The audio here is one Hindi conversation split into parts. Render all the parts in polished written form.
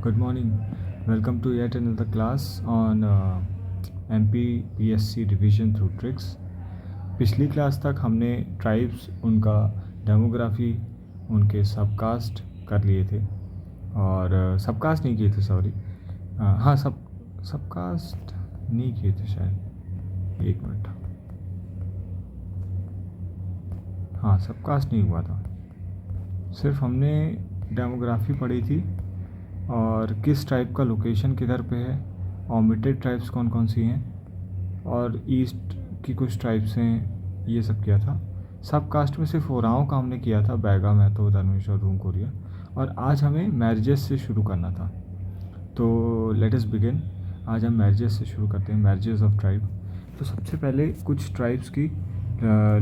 Good morning. Welcome to yet another class on MP PSC revision through tricks. पिछली क्लास तक हमने ट्राइब्स, उनका डेमोग्राफी, उनके सबकास्ट कर लिए थे और सबकास्ट नहीं किए थे, सॉरी। हाँ, सबकास्ट नहीं किए थे शायद, एक मिनट। हाँ, सबकास्ट नहीं हुआ था, सिर्फ हमने डेमोग्राफी पढ़ी थी और किस ट्राइब का लोकेशन किधर पे है, ओमिटेड ट्राइब्स कौन कौन सी हैं और ईस्ट की कुछ ट्राइब्स हैं, ये सब किया था। सब कास्ट में सिर्फ ओराओं का हमने किया था, बैगा, महतो, धनुष और धूम कोरिया। और आज हमें मैरिजेस से शुरू करना था, तो लेट अस बिगिन। आज हम मैरिजेस से शुरू करते हैं, मैरिजेस ऑफ ट्राइब। तो सबसे पहले कुछ ट्राइब्स की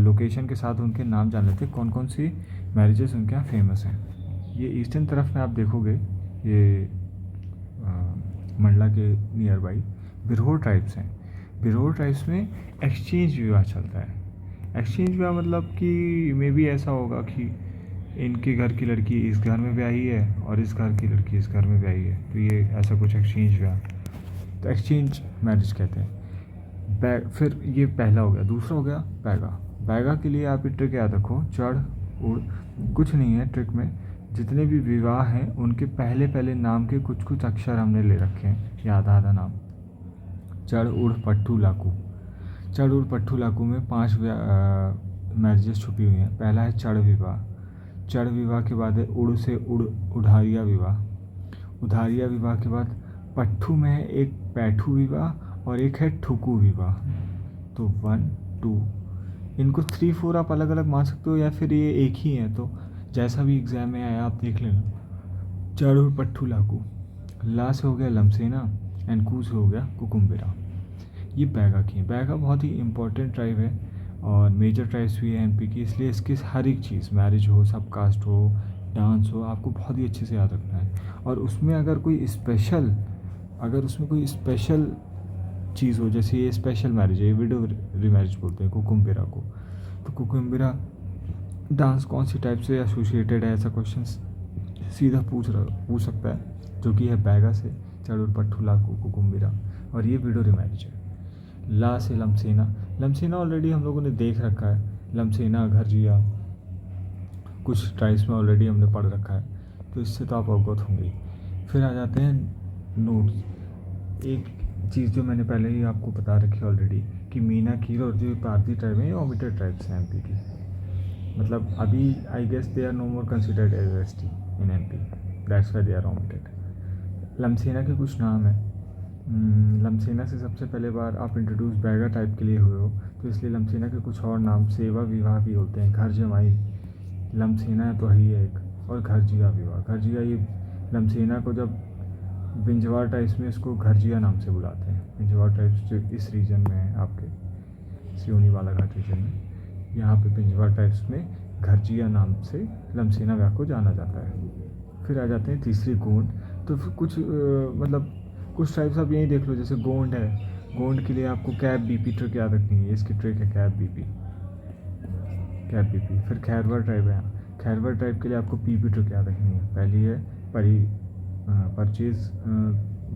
लोकेशन के साथ उनके नाम जान लेते हैं, कौन कौन सी मैरिजेस उनके यहाँ फेमस हैं। ये ईस्टर्न तरफ में आप देखोगे, ये मंडला के नियर बाई बिरहोर ट्राइब्स हैं। बिरहोर ट्राइब्स में एक्सचेंज विवाह चलता है। एक्सचेंज विवाह मतलब कि मे बी ऐसा होगा कि इनके घर की लड़की इस घर में ब्याही है और इस घर की लड़की इस घर में ब्याही है, तो ये ऐसा कुछ एक्सचेंज विवाह, तो एक्सचेंज मैरिज कहते हैं। फिर ये पहला हो गया। दूसरा हो गया बैगा। बैगा के लिए आप ट्रिक याद रखो, चढ़ उड़ कुछ नहीं है ट्रिक में। जितने भी विवाह हैं उनके पहले पहले नाम के कुछ कुछ अक्षर हमने ले रखे हैं, याद आधा नाम। चढ़ उड़ पट्टू लाकू। चढ़ उड़ पट्टू लाकू में 5 मैरिजेस छुपी हुई हैं। पहला है चढ़ विवाह। चढ़ विवाह के बाद है उड़ से उड़ारिया विवाह। उड़ारिया विवाह के बाद पट्टू में है एक पैठू विवाह और एक है ठुकू विवाह। तो 1 2, इनको 3 4 आप अलग अलग मान सकते हो या फिर ये एक ही है, तो जैसा भी एग्ज़ाम में आया आप देख लेना। चढ़ और पट्टू लाकू। ला से हो गया लमसेना एंड कू से हो गया कुकुम्बिरा। ये बैगा की है। बैगा बहुत ही इंपॉर्टेंट ट्राइब है और मेजर ट्राइब्स भी है एमपी की, इसलिए इसकी हर एक चीज़, मैरिज हो, सब कास्ट हो, डांस हो, आपको बहुत ही अच्छे से याद रखना है। और उसमें अगर उसमें कोई स्पेशल चीज़ हो, जैसे ये स्पेशल मैरिज है, ये विडो रीमैरिज बोलते हैं कुकुम्बिरा को, तो कुकुम्बिरा डांस कौन सी टाइप से एसोसिएटेड है, ऐसा क्वेश्चन सीधा पूछ सकता है, जो कि है बैगा से चढ़ और पट्टू लाकू कुकुम्बिरा, और ये विडो रीमैरिज है। ला से लमसेना। लमसेना ऑलरेडी हम लोगों ने देख रखा है, लमसेना, घरजिया, कुछ ट्राइब्स में ऑलरेडी हमने पढ़ रखा है, तो इससे तो आप अवगत होंगे। फिर आ जाते हैं नोट्स। एक चीज़ जो मैंने पहले ही आपको बता रखी है ऑलरेडी, कि मीना कीर और जो पारधी ट्राइब है ये ओमिटेड ट्राइब्स हैं एमपी की। मतलब अभी I guess they are no more considered as ST in MP, that's why they are omitted. लमसेना के कुछ नाम हैं। लमसेना से सबसे पहले बार आप इंट्रोड्यूस बैगा टाइप के लिए हुए हो, तो इसलिए लमसेना के कुछ और नाम सेवा विवाह भी होते हैं। घर जमाई लमसेना तो ही है एक, और घरजिया विवाह। घरजिया ये लमसेना को जब बिंजवार टाइप्स में इसको घरजिया नाम से बुलाते हैं। बिंजवार टाइप्स जो इस रीजन में है आपके सियोनी बालाघाट रीजन में, यहाँ पे बिंजवार टाइप्स में घरजिया नाम से लमसेना विवाह को जाना जाता है। फिर आ जाते हैं तीसरी गोंड। तो फिर कुछ मतलब कुछ टाइप्स आप यही देख लो, जैसे गोंड है, गोंड के लिए आपको कैप बीपी ट्रिक याद रखनी है, इसकी ट्रिक है कैप बीपी, कैप बीपी। फिर खैरवर ट्राइब है, खैरवर ट्राइब के लिए आपको पीपी ट्रिक याद रखनी है। पहली है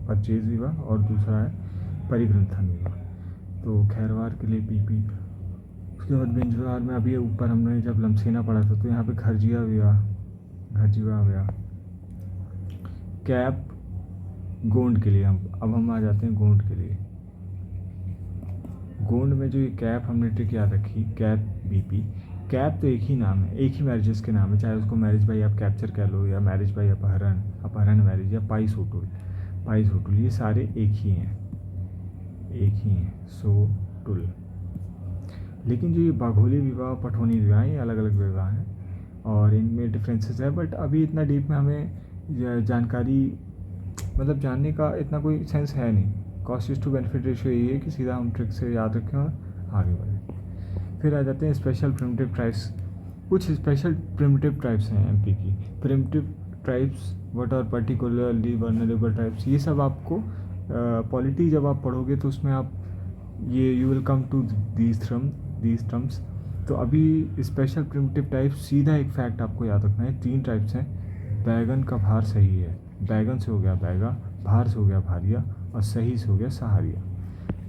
परचेज विवाह और दूसरा है परिग्रंथन विवाह। तो खैरवार के लिए पीपी। उसके बाद बिंजवार में अभी ऊपर हमने जब लमसेना पढ़ा था, तो यहाँ पे घरजिया विवाह। कैप गोंड के लिए अब हम आ जाते हैं गोंड के लिए। गोंड में जो ये कैप हमने ट्रिक याद रखी, कैप बीपी। कैप तो एक ही नाम है, एक ही मैरिजेस के नाम है, चाहे उसको मैरिज बाई आप कैप्चर कह लो, या मैरिज बाई अपहरण मैरिज, या पाइस होटुल, ये सारे एक ही हैं। सोटुल। लेकिन जो ये बाघोली विवाह, पठौनी विवाह, ये अलग अलग विवाह हैं और इनमें डिफरेंसेस है, बट अभी इतना डीप में हमें जानकारी, मतलब जानने का इतना कोई सेंस है नहीं। कॉस्ट टू बेनिफिट रेशियो यही है कि सीधा हम ट्रिक से याद रखें और आगे बढ़ें। फिर आ जाते हैं स्पेशल प्रिमिटिव ट्राइब्स। कुछ स्पेशल प्रिमिटिव ट्राइब्स हैं एमपी की। Primitive tribes what are particularly vulnerable tribes, ये सब आपको पॉलिटी जब आप पढ़ोगे तो उसमें आप ये you will come to these terms. तो अभी स्पेशल प्रिमिटिव टाइप्स, सीधा एक फैक्ट आपको याद रखना है, 3 टाइप्स हैं। बैगन का भार सही है। बैगन से हो गया बैगा, भार से हो गया भारिया और सही से हो गया सहारिया।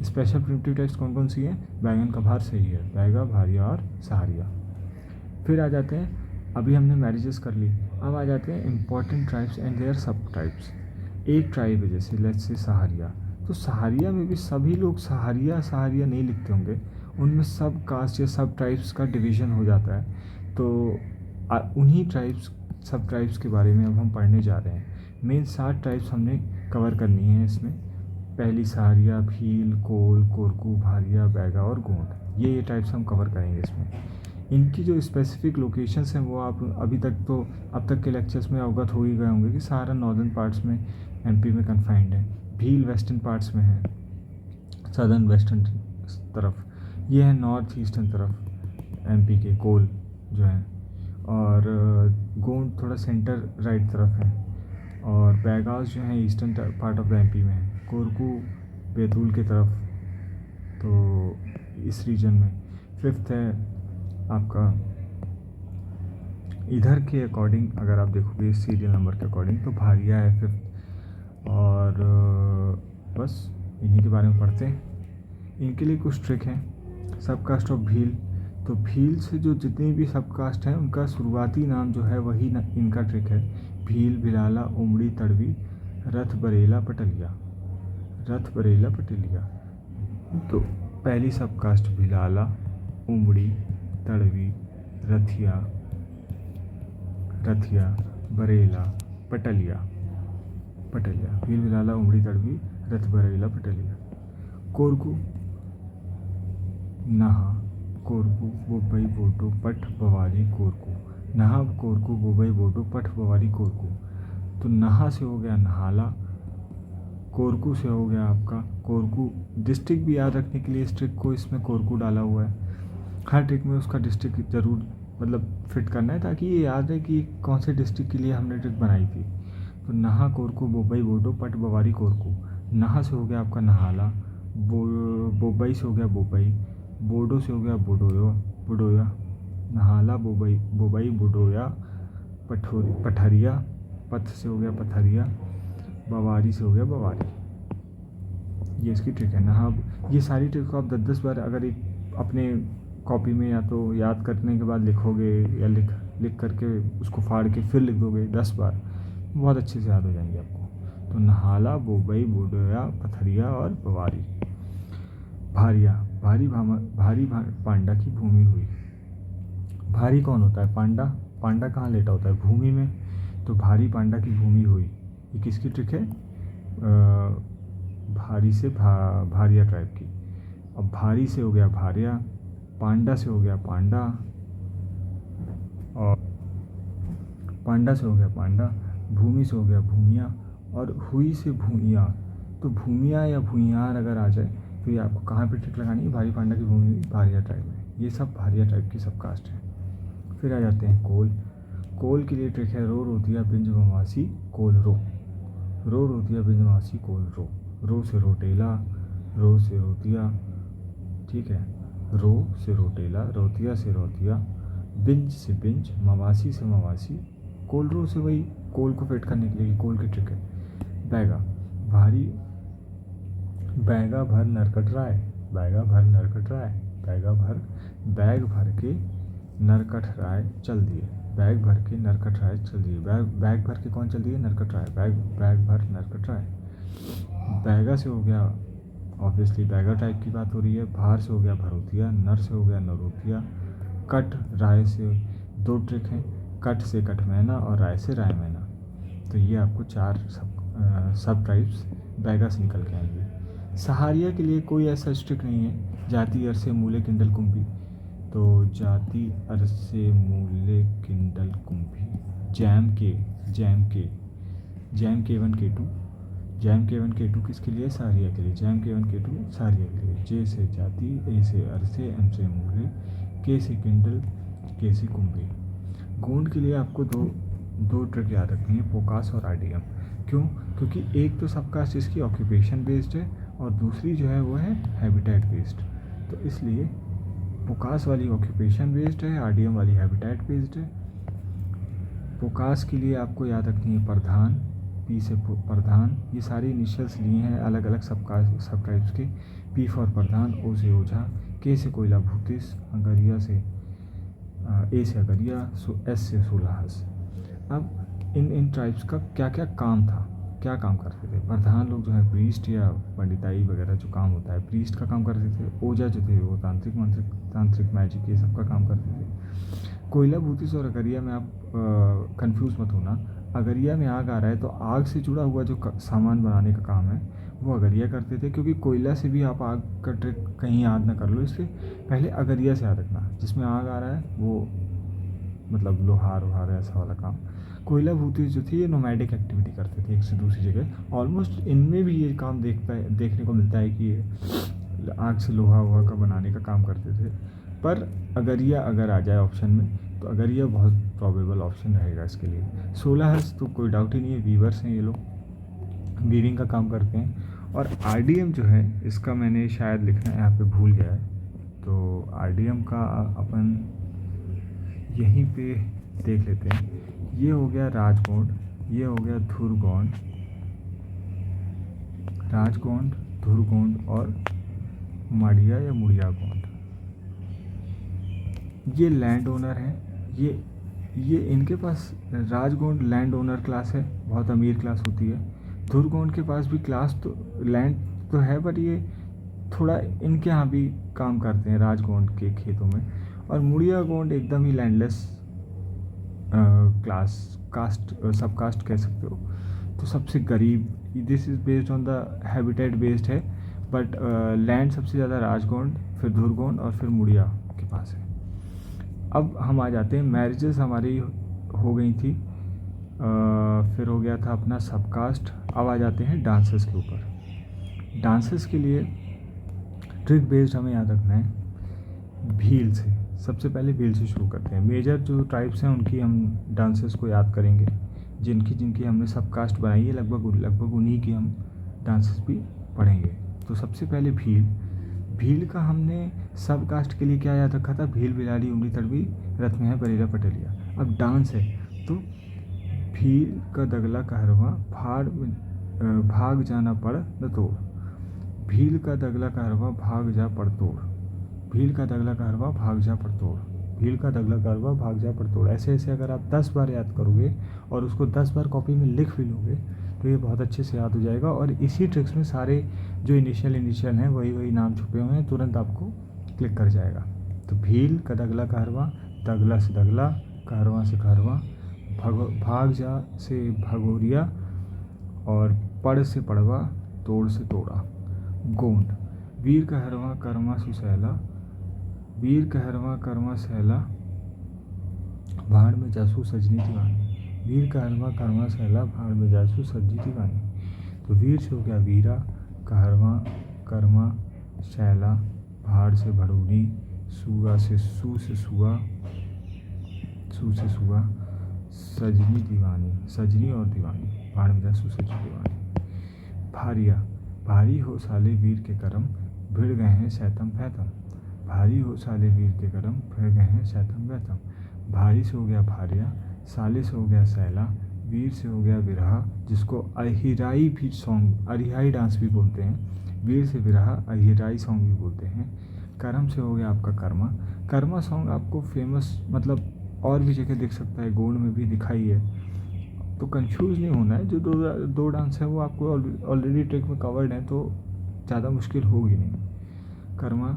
स्पेशल प्रिमिटिव टेक्स्ट कौन कौन सी हैं? बैगन का भार सही है, बैगा, भारिया और सहारिया। फिर आ जाते हैं, अभी हमने मैरिजेस कर ली, अब आ जाते हैं इंपॉर्टेंट ट्राइब्स एंड देयर सब ट्राइब्स। एक ट्राइब है जैसे लेट्स से सहारिया, तो सहारिया में भी सभी लोग सहारिया सहारिया नहीं लिखते होंगे, उनमें सब कास्ट या सब ट्राइब्स का डिवीज़न हो जाता है। तो उन्हीं ट्राइब्स सब ट्राइब्स के बारे में अब हम पढ़ने जा रहे हैं। मेन 7 ट्राइब्स हमने कवर करनी है इसमें। पहली सहारिया, भील, कोल, कोरकू, भारिया, बैगा और गोंड, ये ट्राइब्स हम कवर करेंगे इसमें। इनकी जो स्पेसिफिक लोकेशंस हैं वो आप अभी तक तो अब तक के लेक्चर्स में अवगत हो ही गए होंगे कि सारा नॉर्दर्न पार्ट्स में एमपी में कन्फाइंड है। भील वेस्टर्न पार्ट्स में है, सदर्न वेस्टर्न तरफ, ये है नॉर्थ ईस्टर्न तरफ एमपी के कोल जो है, और गोंड थोड़ा सेंटर राइट तरफ है, और बैगास जो है eastern part of the MP में है, कोरकू बैतूल के तरफ, तो इस रीजन में। फिफ्थ है आपका इधर के अकॉर्डिंग, अगर आप देखोगे इस सीरियल नंबर के अकॉर्डिंग तो भारिया है फिफ्थ। और बस इन्हीं के बारे में पढ़ते हैं। इनके लिए कुछ ट्रिक हैं। सब कास्ट ऑफ भील, तो भील से जो जितने भी सब कास्ट हैं उनका शुरुआती नाम जो है वही इनका ट्रिक है। भील, भिलाला, उमड़ी, तड़वी, रथ, बरेला, पटलिया। रथ, बरेला, पटलिया। तो पहली सब कास्ट भिलाला, उमड़ी, तड़वी, रथिया, बरेला, पटलिया। भील, भिलाला, उमड़ी, तड़वी, रथ, बरेला, पटलिया। कोरकू, नहा, कोरकू, बोबई, बोटो, पठ, बवारी, कोरकू। नहा, कोरकू, बोबई, बोटो, पठ, बवारी, कोरकू। तो नहा से हो गया नहाला, कोरकू से हो गया आपका कोरकू। डिस्ट्रिक्ट भी याद रखने के लिए इस ट्रिक को इसमें कोरकू डाला हुआ है। हर ट्रिक में उसका डिस्ट्रिक्ट ज़रूर मतलब फिट करना है ताकि ये याद रहे कि कौन से डिस्ट्रिक्ट के लिए हमने ट्रिक बनाई थी। तो नहा, कोरकू, बोबई, बोडो, पट, बवारी, कोरकू। नहा से हो गया आपका नहाला, बोबई से हो गया बोबई, बोडो से हो गया बुडोया, नहाला, बोबई, बुडोया, पठरिया, पथ से हो गया पथरिया, बवारी से हो गया बवारी। ये इसकी ट्रिक है। नहा, ये सारी ट्रिक को आप 10-10 बार अगर एक अपने कॉपी में या तो याद करने के बाद लिखोगे या लिख करके उसको फाड़ के फिर लिख दोगे 10 बार, बहुत अच्छे से याद हो जाएंगे आपको। तो नहाला, बोबई, बुडोया, पथरिया और बवारी। भारिया, भारी पांडा की भूमि हुई। भारी कौन होता है? पांडा। पांडा कहाँ लेटा होता है? भूमि में। तो भारी पांडा की भूमि हुई, ये किसकी ट्रिक है? भारी से भारिया ट्राइब की। अब भारी से हो गया भारिया, पांडा से हो गया पांडा, और पांडा से हो गया पांडा, भूमि से हो गया भूमिया, और हुई से भूमिया। तो भूमिया या भूमियार अगर आ जाए तो ये आपको कहाँ पे ट्रिक लगानी है? भारी पांडा की भूमि भारिया ट्राइब में। ये सब भारिया ट्राइब की सब कास्ट है। फिर आ जाते हैं कोल। कोल के लिए ट्रिक है रो, रोतिया, बिंज, मवासी, कोल, रो। रो, रोतिया, बिंज, मवासी, कोल, रो। रो से रोटेला, रो से रोतिया, ठीक है। रो से रोटेला, रोतिया से रोतिया, बिंज से बिंज, मवासी से मवासी, कोल, रो से वही कोल को फिट करने के लिए कोल की ट्रिक है। बैगा, भारी, बैगा भर नरकट राय, बैगा भर नरकट राय, बैगा भर, बैग भर के नरकट राय चल दिए, बैग भर के नरकट राय चल दिए। बैग भर के कौन चल दिए? नरकट राय। बैग भर नरकट राय। बैगा से हो गया ऑब्वियसली बैगा टाइप की बात हो रही है। भार से हो गया भरोतिया, नर से हो गया नरोतिया, कट, राय से 2 ट्रिक हैं, कट से कटमैना और राय से रायमैना। तो ये आपको 4 सब ट्राइब्स बैगा से निकल के आएंगे। सहारिया के लिए कोई ऐसा ट्रिक नहीं है। जाति, अरसे, मूले, किंडल, कुंभी। तो जाति, अरसे, मूले, किंडल, कुंभी। जैम के K1 K2, jam K1 K2 किसके लिए? सहारिया के लिए। जैम K1 K2 सहारिया के लिए। जे से जाति, ए से अरसे, एम से मूले, के से किंडल, के से कुंभी। गोंड के लिए आपको दो ट्रिक याद रखनी है, पोकास और आरडीएम। क्यों? क्योंकि एक तो सबकास्ट इसकी ऑक्यूपेशन बेस्ड है और दूसरी जो है वो है हैबिटेट बेस्ड। तो इसलिए पोकास वाली ऑक्यूपेशन बेस्ड है, आरडीएम वाली हैबिटेट बेस्ड है। पोकास के लिए आपको याद रखनी है प्रधान, पी से प्रधान, ये सारे इनिशियल्स लिए हैं अलग अलग सब टाइप्स के। पी फॉर प्रधान, ओ से ओझा, के से कोयला भूतिस, अगरिया से ए से अगरिया, एस से सोलाहस। अब इन ट्राइब्स का क्या क्या काम था, क्या काम करते थे? प्रधान लोग जो है प्रीस्ट या पंडिताई वगैरह जो काम होता है प्रीस्ट का काम करते थे। ओझा जो थे वो तांत्रिक मैजिक ये सब का काम करते थे। कोयला भूतिस और अगरिया में आप कंफ्यूज मत होना। अगरिया में आग आ रहा है तो आग से जुड़ा हुआ जो सामान बनाने का काम है वो अगरिया करते थे, क्योंकि कोयला से भी आप आग का ट्रिक कहीं याद ना कर लो, इसलिए पहले अगरिया से याद रखना। जिसमें आग आ रहा है वो मतलब लोहार वहार ऐसा वाला काम। कोयला भूतिस जो थी ये नोमैडिक एक्टिविटी करते थे एक से दूसरी जगह। ऑलमोस्ट इनमें भी ये काम देखने को मिलता है कि ये आग से लोहा वोहा का बनाने का काम करते थे। पर अगरिया अगर आ जाए ऑप्शन में तो अगरिया बहुत प्रोबेबल ऑप्शन रहेगा इसके लिए। सोलाहस तो कोई डाउट ही नहीं है, वीवर्स हैं ये लोग, वीविंग का काम करते हैं। और आरडीएम जो है इसका मैंने शायद लिखना यहाँ पे भूल गया है, तो आरडीएम का अपन यहीं पे देख लेते हैं। ये हो गया राजगोंड, ये हो गया धुरगोंड, राजगोंड, धुरगोंड और माड़िया या मुड़िया गोंड। ये लैंड ओनर हैं। ये इनके पास राजगोंड लैंड ओनर क्लास है, बहुत अमीर क्लास होती है। धुरगोंड के पास भी क्लास तो लैंड तो है, बट ये थोड़ा इनके यहाँ भी काम करते हैं राजगोंड के खेतों में। और मुड़िया गोंड एकदम ही लैंडलेस क्लास कास्ट सब कास्ट कह सकते हो। तो सबसे गरीब, this is based on the habitat based है, बट लैंड सबसे ज़्यादा राजगोंड, फिर धुरगोंड और फिर मुड़िया के पास है। अब हम आ जाते हैं, मैरिजेस हमारी हो गई थी, फिर हो गया था अपना सबकास्ट। अब आ जाते हैं डांसेस के ऊपर। डांसेस के लिए ट्रिक बेस्ड हमें याद रखना है भील से। सबसे पहले भील से शुरू करते हैं। मेजर जो ट्राइब्स हैं उनकी हम डांसेस को याद करेंगे, जिनकी हमने सबकास्ट बनाई है, लगभग उन्हीं की हम डांसेस भी पढ़ेंगे। तो सबसे पहले भील का हमने सब कास्ट के लिए क्या याद रखा था? भील बिलाड़ी उमरी तड़वी रथ में है बरेरा पटेलिया। अब डांस है तो भील का दगला कहरवा भाग जाना पड़ न तोड़, भील का दगला कहरवा भाग जा पड़ तोड़, भील का दगला कहरवा भाग जा पड़ तोड़, भील का दगला कहरवा भाग जा पड़ तोड़। ऐसे ऐसे अगर आप 10 बार याद करोगे और उसको 10 बार कॉपी में लिख भी लोगे तो ये बहुत अच्छे से याद हो जाएगा। और इसी ट्रिक्स में सारे जो इनिशियल हैं वही नाम छुपे हुए हैं, तुरंत आपको क्लिक कर जाएगा। तो भील का दगला कहरवा, दगला से दगला, कहरवा से कहरवा, भाग जा से भगोरिया और पड़ से पड़वा, तोड़ से तोड़ा। गोंड, वीर कहरवा कर्मा सुसैला, वीर कहरवा कर्मा सहला, भाड़ में जासू सजनी दीवानी, वीर कहरवा कर्मा सहला, भाड़ में जासू सजनी दीवानी। तो वीर से हो गया वीरा, कहरवा कर्मा शैला, भाड़ से भड़ूनी, सुआ से सू से सुआ, सजनी दीवानी, सजनी और दीवानी, भाड़ में जासू सजनी दीवानी। भारिया, भारी हो साले वीर के करम, भिड़ गए हैं सैतम फैतम, भारी हो साले वीर के करम, भिड़ गए हैं सैतम वैतम। भारी से हो गया भारिया, साले से हो गया सैला, वीर से हो गया विरहा, जिसको अहिराई भी सॉन्ग, अरिहाई डांस भी बोलते हैं। वीर से विरहा, अहिराई सॉन्ग भी बोलते हैं। करम से हो गया आपका कर्मा। कर्मा सॉन्ग आपको फेमस मतलब और भी जगह दिख सकता है, गोंड में भी दिखाई है, तो कंफ्यूज नहीं होना है। जो दो डांस है वो आपको ऑलरेडी ट्रिक में कवर्ड है, तो ज़्यादा मुश्किल होगी नहीं। कर्मा,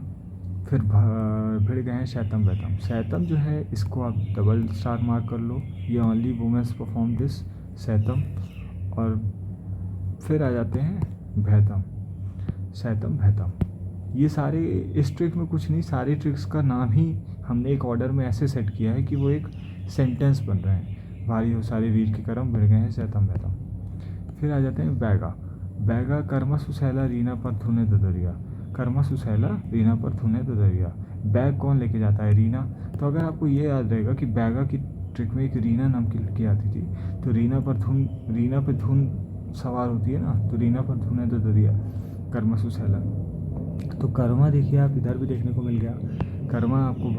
फिर भिड़ गए हैं सैतम वैतम। सैतम जो है इसको आप डबल स्टार मार्क कर लो, ये only women's perform this Saitam. और फिर आ जाते हैं भैतम, सैतम भैतम। ये सारे इस ट्रिक में कुछ नहीं, सारे ट्रिक्स का नाम ही हमने एक ऑर्डर में ऐसे सेट किया है कि वो एक सेंटेंस बन रहे हैं। भारी हो सारे वीर के करम, भिड़ गए हैं सैतम भैतम। फिर आ जाते हैं बैगा। बैगा कर्मा सुसैला रीना पर धुने ददरिया, कर्मा सुसैला रीना पर धुने ददरिया। बैग कौन लेके जाता है? रीना। तो अगर आपको ये याद रहेगा कि बैगा की ट्रिक में एक रीना नाम की लड़की आती थी, तो रीना पे धुन सवार होती है ना, तो रीना पर धुने ददरिया, कर्मा सुसैला। तो कर्मा देखिए आप इधर भी देखने को मिल गया, कर्मा आपको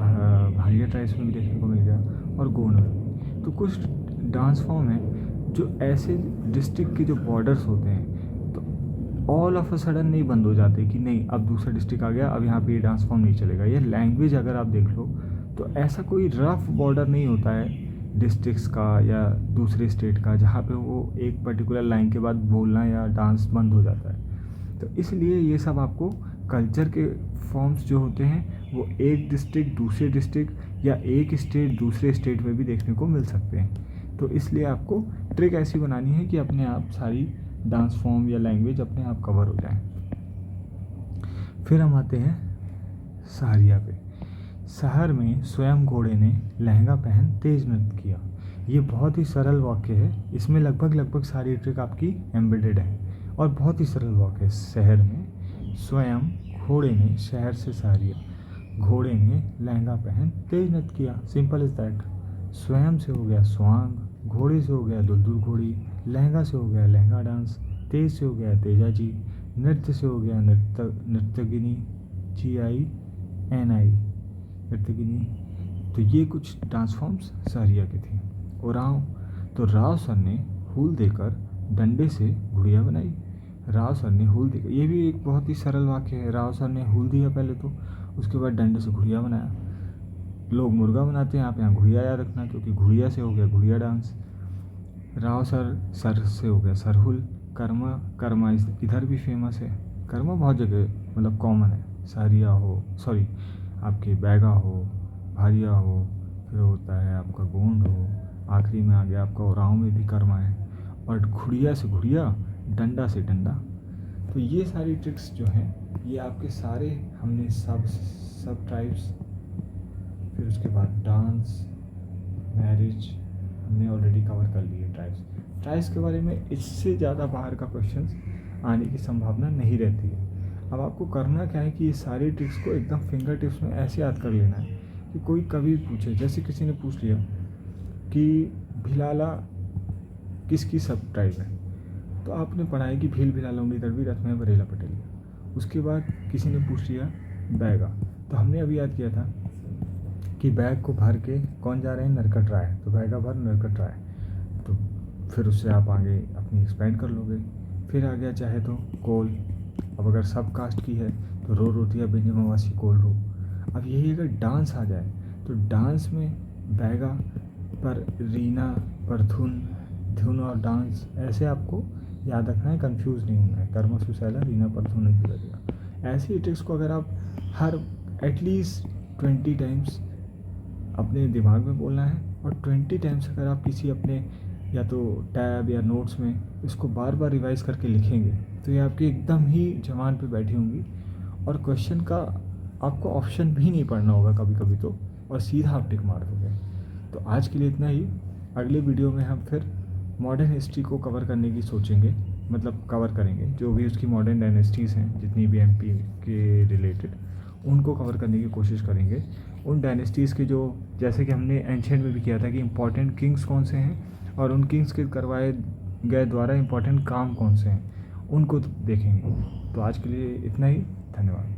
भारिया ट्राइब्स में भी देखने को मिल गया और गोंड में। तो कुछ डांस फॉर्म है जो ऐसे डिस्ट्रिक्ट के जो बॉर्डर्स होते हैं तो ऑल ऑफ अ सडन नहीं बंद हो जाते कि नहीं अब दूसरा डिस्ट्रिक्ट आ गया, अब यहाँ पे ये डांस फॉर्म नहीं चलेगा। ये लैंग्वेज अगर आप देख लो तो ऐसा कोई रफ बॉर्डर नहीं होता है डिस्ट्रिक्ट्स का या दूसरे स्टेट का जहाँ पे वो एक पर्टिकुलर लाइन के बाद बोलना या डांस बंद हो जाता है। तो इसलिए ये सब आपको कल्चर के फॉर्म्स जो होते हैं वो एक डिस्ट्रिक्ट दूसरे डिस्ट्रिक्ट या एक स्टेट दूसरे स्टेट में भी देखने को मिल सकते हैं। तो इसलिए आपको ट्रिक ऐसी बनानी है कि अपने आप सारी डांस फॉर्म या लैंग्वेज अपने आप कवर हो जाए। फिर हम आते हैं सहारिया पे। शहर में स्वयं घोड़े ने लहंगा पहन तेज नृत्य किया। ये बहुत ही सरल वाक्य है, इसमें लगभग सारी ट्रिक आपकी एम्बेडेड है और बहुत ही सरल वाक्य है। शहर में स्वयं घोड़े ने, शहर से सहारिया, घोड़े ने लहंगा पहन तेज नृत्य किया। Simple is that. स्वयं से हो गया स्वांग, घोड़े से हो गया दुलदुल घोड़ी, लहंगा से हो गया लहंगा डांस, तेज से हो गया तेजा जी, नृत्य से हो गया नृत्यगिनी, GINI नृत्यगिनी। तो ये कुछ डांस फॉर्म्स सहारिया के थे। और राव सर ने हूल देकर डंडे से गुड़िया बनाई। राव सर ने हूल देकर, ये भी एक बहुत ही सरल वाक्य है। राव सर ने हूल दिया पहले तो, उसके बाद डंडे से गुड़िया बनाया। लोग मुर्गा बनाते हैं, आप यहाँ गुड़िया याद रखना क्योंकि गुड़िया से हो गया गुड़िया डांस। राव सर से हो गया सरहुल। कर्मा इधर भी फेमस है। कर्मा बहुत जगह मतलब कॉमन है। सहारिया हो, सॉरी आपके बैगा हो, भारिया हो, फिर होता है आपका गोंड हो, आखिरी में आ गया आपका ओराव में भी कर्मा है, और घुड़िया से घुड़िया, डंडा से डंडा। तो ये सारी ट्रिक्स जो हैं ये आपके सारे हमने सब ट्राइब्स, फिर उसके बाद डांस, मैरिज हमने ऑलरेडी कवर कर लिए। ट्राइब्स के बारे में इससे ज़्यादा बाहर का क्वेश्चंस आने की संभावना नहीं रहती है। अब आपको करना क्या है कि ये सारी ट्रिक्स को एकदम फिंगर टिप्स में ऐसे याद कर लेना है कि कोई कभी पूछे, जैसे किसी ने पूछ लिया कि भिलाला किसकी सब ट्राइब है, तो आपने पढ़ा है कि भील भिलाला उम्मी दड़वी रथ में बरेला पटेलिया। उसके बाद किसी ने पूछ लिया बैगा, तो हमने अभी याद किया था कि बैग को भर के कौन जा रहे हैं, नरकट राय, तो बैगा भर नरकट राय। तो फिर उससे आप आगे अपनी एक्सपेंड कर लोगे। फिर आ गया चाहे तो कोल, अब अगर सब कास्ट की है तो रो रोतिया बिंज मवासी कोल रो। अब यही अगर डांस आ जाए तो डांस में बैगा पर रीना पर धुन और डांस, ऐसे आपको याद रखना है, कंफ्यूज नहीं होना है। कर्मा सुसैला रीना पर धुन नहीं लगेगा। ऐसी ट्रिक्स को अगर आप हर एटलीस्ट 20 टाइम्स अपने दिमाग में बोलना है, और 20 टाइम्स अगर आप किसी अपने या तो टैब या नोट्स में इसको बार बार रिवाइज करके लिखेंगे तो ये आपकी एकदम ही जबान पे बैठी होंगी, और क्वेश्चन का आपको ऑप्शन भी नहीं पढ़ना होगा कभी कभी तो, और सीधा आप टिक मार दोगे। तो आज के लिए इतना ही। अगले वीडियो में हम फिर मॉडर्न हिस्ट्री को कवर करने की सोचेंगे, मतलब कवर करेंगे जो भी उसकी मॉडर्न डायनेस्टीज़ हैं जितनी भी MP के रिलेटेड, उनको कवर करने की कोशिश करेंगे। उन डायनेस्टीज़ के जो, जैसे कि हमने एंशिएंट में भी किया था कि इम्पॉर्टेंट किंग्स कौन से हैं और उन किंग्स के करवाए गए द्वारा इम्पॉर्टेंट काम कौन से हैं, उनको देखेंगे। तो आज के लिए इतना ही। धन्यवाद।